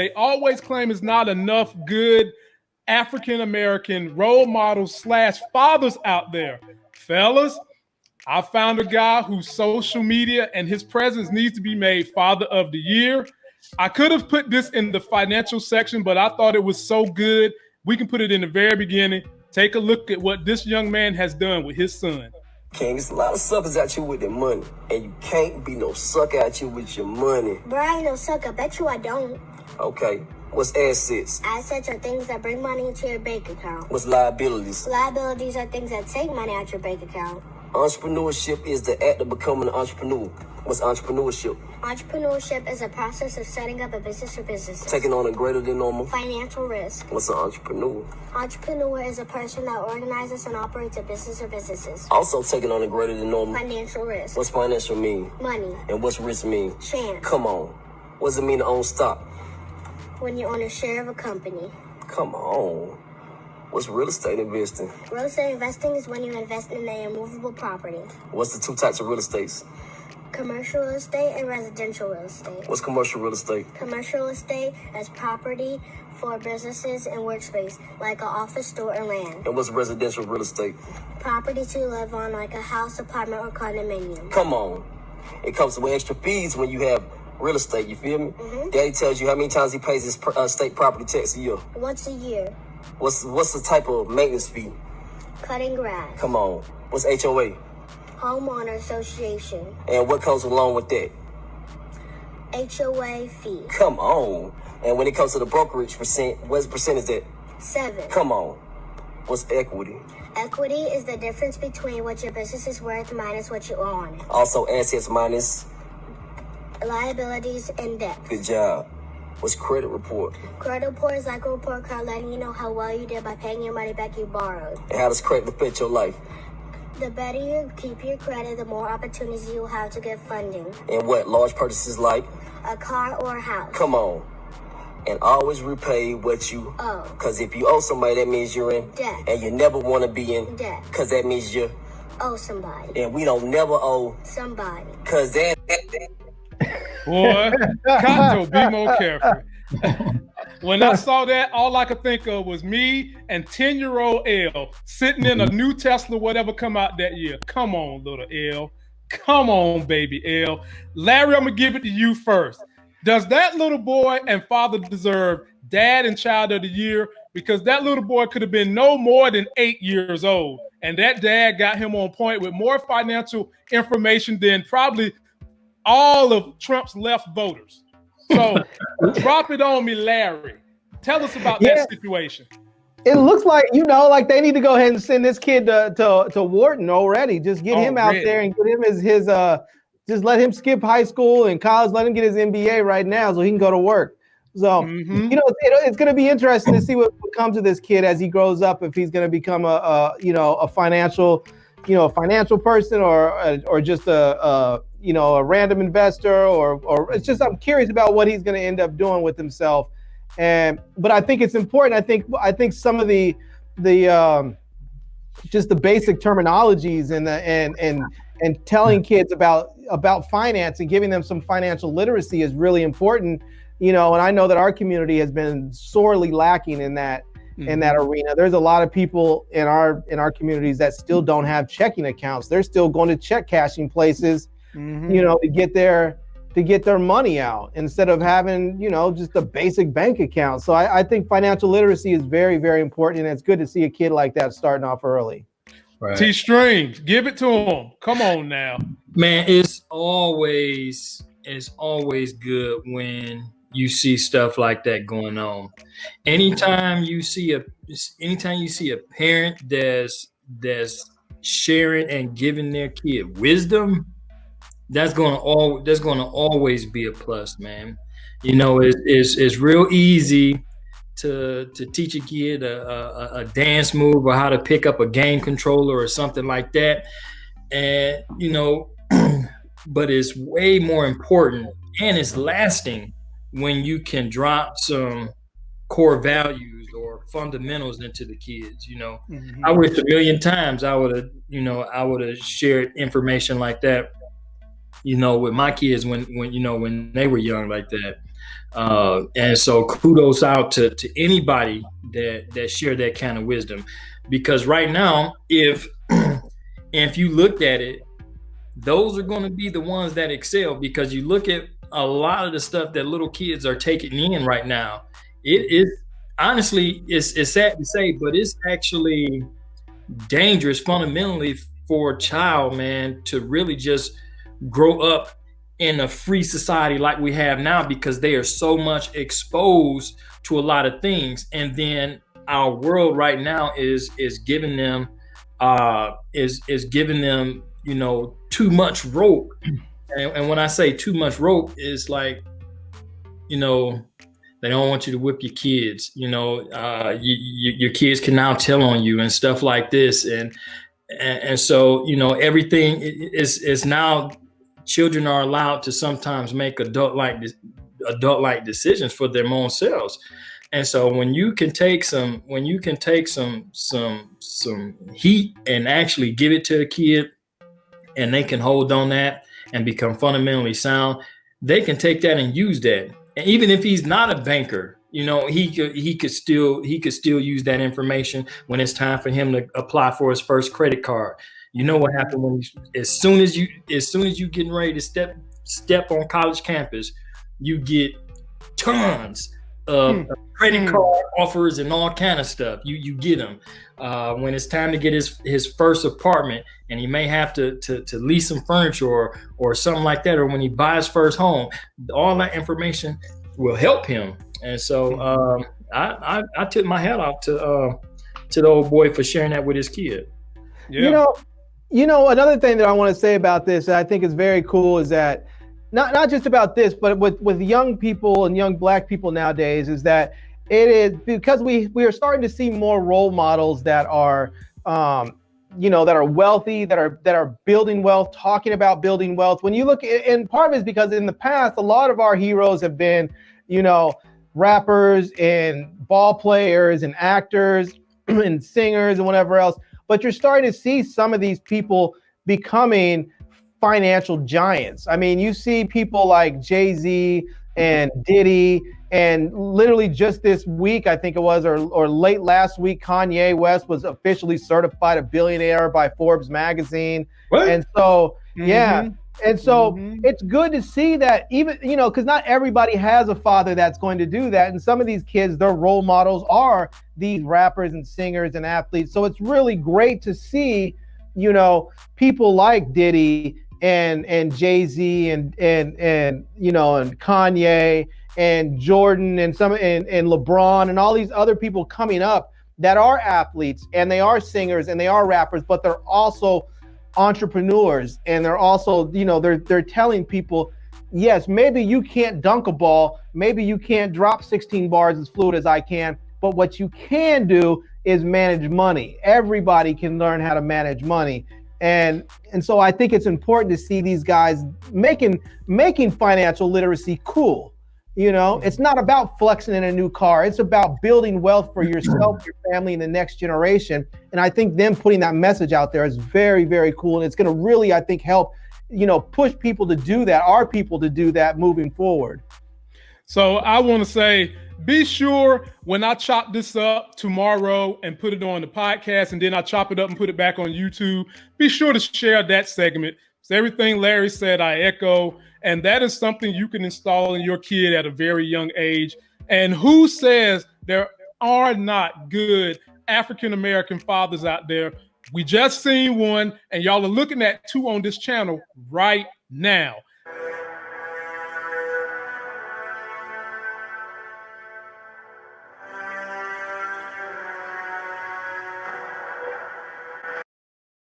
They always claim it's not enough good African American role models / fathers out there. Fellas, I found a guy whose social media and his presence needs to be made Father of the Year. I could have put this in the financial section, but I thought it was so good. We can put it in the very beginning. Take a look at what this young man has done with his son. King, it's a lot of suckers out you with their money, and you can't be no sucker out you with your money. Bro, I ain't no sucker. Bet you I don't. Okay, what's assets? Assets are things that bring money into your bank account. What's liabilities? Liabilities are things that take money out your bank account. Entrepreneurship is the act of becoming an entrepreneur. What's entrepreneurship? Entrepreneurship is a process of setting up a business or businesses. Taking on a greater than normal financial risk. What's an entrepreneur? Entrepreneur is a person that organizes and operates a business or businesses. Also taking on a greater than normal financial risk. What's financial mean? Money. And what's risk mean? Chance. Come on. What does it mean to own stock? When you own a share of a company. Come on. What's real estate investing? Real estate investing is when you invest in a immovable property. What's the two types of real estates? Commercial real estate and residential real estate. What's commercial real estate? Commercial real estate is property for businesses and workspace, like an office, store, or land. And what's residential real estate? Property to live on, like a house, apartment, or condominium. Come on. It comes with extra fees when you have real estate, you feel me? Mm-hmm. Daddy tells you how many times he pays his state property tax a year. Once a year. What's the type of maintenance fee? Cutting grass. Come on. What's HOA? Homeowner Association. And what comes along with that? HOA fee. Come on. And when it comes to the brokerage percent, what percent is that? 7. Come on. What's equity? Equity is the difference between what your business is worth minus what you owe on it. Also assets minus? Liabilities and debt. Good job. What's credit report? Credit report is like a report card letting you know how well you did by paying your money back you borrowed. And how does credit affect your life? The better you keep your credit, the more opportunities you will have to get funding. And what? Large purchases like? A car or a house. Come on. And always repay what you owe. Because if you owe somebody, that means you're in debt. And you never want to be in debt. Because that means you owe somebody. And we don't never owe somebody. Because that. Boy, Kato, be more careful. When I saw that, all I could think of was me and 10-year-old L sitting in a new Tesla, whatever come out that year. Come on, little L. Come on, baby L. Larry, I'm going to give it to you first. Does that little boy and father deserve dad and child of the year? Because that little boy could have been no more than 8 years old. And that dad got him on point with more financial information than probably all of Trump's left voters. So drop it on me, Larry. Tell us about that situation. It looks like, like they need to go ahead and send this kid to Wharton already. Just get him out there and get him his just let him skip high school and college. Let him get his MBA right now so he can go to work. So, it's going to be interesting to see what comes of this kid as he grows up, if he's going to become a financial person or just a random investor or it's just, I'm curious about what he's going to end up doing with himself. But I think it's important. I think some of the just the basic terminologies and telling kids about finance and giving them some financial literacy is really important. And I know that our community has been sorely lacking in that arena. There's a lot of people in our communities that still don't have checking accounts. They're still going to check cashing places, to get their money out instead of having, just a basic bank account. So I think financial literacy is very, very important. And it's good to see a kid like that starting off early. Right. T-Streams, give it to him. Come on now. Man, it's always good when you see stuff like that going on. Anytime you see a parent that's sharing and giving their kid wisdom, that's gonna always be a plus, man. It's real easy to teach a kid a dance move or how to pick up a game controller or something like that, and but it's way more important and it's lasting when you can drop some core values or fundamentals into the kids. I wish a million times I would have shared information like that with my kids when they were young like that. And so kudos out to anybody that share that kind of wisdom, because right now, if you looked at it, those are going to be the ones that excel, because you look at a lot of the stuff that little kids are taking in right now. It is honestly, it's sad to say, but it's actually dangerous fundamentally for a child, man, to really just grow up in a free society like we have now, because they are so much exposed to a lot of things. And then our world right now is giving them is giving them, you know, too much rope. And when I say too much rope, is like, you know, they don't want you to whip your kids. You know, your kids can now tell on you and stuff like this. And so, you know, everything is now, children are allowed to sometimes make adult-like decisions for their own selves. And so when you can take some heat and actually give it to a kid, and they can hold on that and become fundamentally sound, they can take that and use that. And even if he's not a banker, you know, he could still use that information when it's time for him to apply for his first credit card. You know what happened when as soon as you getting ready to step on college campus, you get tons of credit card offers and all kind of stuff. You get them when it's time to get his first apartment, and he may have to lease some furniture or something like that, or when he buys first home. All that information will help him. And so I took my hat off to the old boy for sharing that with his kid. Yeah. You know, another thing that I want to say about this that I think is very cool is that not just about this, but with young people and young Black people nowadays, is that it is because we are starting to see more role models that are you know, that are wealthy, that are building wealth, talking about building wealth. When you look, and part of it is because in the past, a lot of our heroes have been, you know, rappers and ball players and actors and singers and whatever else. But you're starting to see some of these people becoming financial giants. I mean, you see people like Jay-Z and Diddy, and literally just this week, I think it was, or late last week, Kanye West was officially certified a billionaire by Forbes magazine. What? And so, yeah. And so it's good to see that, even, you know, because not everybody has a father that's going to do that. And some of these kids, their role models are these rappers and singers and athletes. So it's really great to see, you know, people like Diddy and Jay-Z and you know, and Kanye and Jordan and LeBron and all these other people coming up that are athletes, and they are singers and they are rappers, but they're also entrepreneurs, and they're also, you know, they're telling people, yes, maybe you can't dunk a ball, maybe you can't drop 16 bars as fluid as I can, but what you can do is manage money. Everybody can learn how to manage money. And so I think it's important to see these guys making financial literacy cool. You know, it's not about flexing in a new car. It's about building wealth for yourself, your family, and the next generation. And I think them putting that message out there is very, very cool. And it's going to really, I think, help, you know, push people to do that, our people to do that moving forward. So I want to say, be sure when I chop this up tomorrow and put it on the podcast, and then I chop it up and put it back on YouTube, be sure to share that segment. So everything Larry said, I echo. And that is something you can install in your kid at a very young age. And who says there are not good African-American fathers out there? We just seen one, and y'all are looking at two on this channel right now.